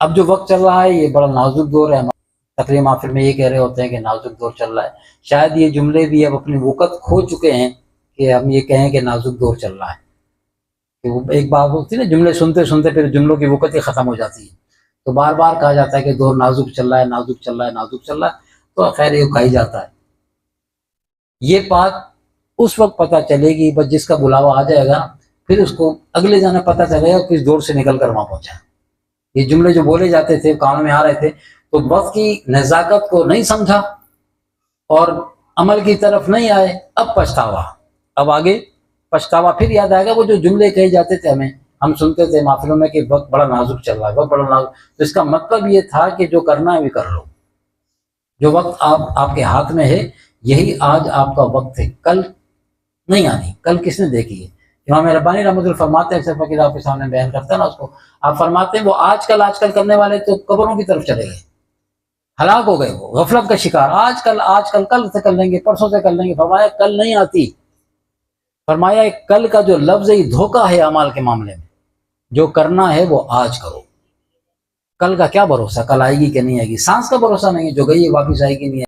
اب جو وقت چل رہا ہے یہ بڑا نازک دور ہے. تقریر محفل میں یہ کہہ رہے ہوتے ہیں کہ نازک دور چل رہا ہے. شاید یہ جملے بھی اب اپنی وقت کھو چکے ہیں کہ ہم یہ کہیں کہ نازک دور چل رہا ہے. کہ وہ ایک بات ہوتی ہے نا، جملے سنتے سنتے پھر جملوں کی وقت ہی ختم ہو جاتی ہے. تو بار بار کہا جاتا ہے کہ دور نازک چل رہا ہے، نازک چل رہا ہے، نازک چل رہا ہے. تو خیر یہ کہا ہی جاتا ہے. یہ بات اس وقت پتہ چلے گی بس جس کا بلاوا آ جائے گا، پھر اس کو اگلے جانے پتہ چلے گا کس دور سے نکل کر وہاں پہنچا. یہ جملے جو بولے جاتے تھے، کانوں میں آ رہے تھے، تو وقت کی نزاکت کو نہیں سمجھا اور عمل کی طرف نہیں آئے. اب پچھتاوا، اب آگے پچھتاوا. پھر یاد آئے گا وہ جو جملے کہے جاتے تھے ہم سنتے تھے محفلوں میں کہ وقت بڑا نازک چل رہا ہے، وقت بڑا نازک. تو اس کا مطلب یہ تھا کہ جو کرنا ہے وہ کر لو. جو وقت آپ کے ہاتھ میں ہے، یہی آج آپ کا وقت ہے. کل نہیں آنی. کل کس نے دیکھی ہے؟ امام ربانی رحمۃ اللہ فرماتے ہیں، اکثر فقیر آپ کے سامنے بیان کرتا ہے نا اس کو، آپ فرماتے ہیں وہ آج کل کرنے والے تو قبروں کی طرف چلے گئے، ہلاک ہو گئے، وہ غفلت کا شکار. آج کل کل سے کر لیں گے، پرسوں سے کر لیں گے. فرمایا کل نہیں آتی. فرمایا کل کا جو لفظ ہے یہ دھوکہ ہے اعمال کے معاملے میں. جو کرنا ہے وہ آج کرو. کل کا کیا بھروسہ، کل آئے گی کہ نہیں آئے گی. سانس کا بھروسہ نہیں ہے، جو گئی ہے واپس آئے گی نہیں.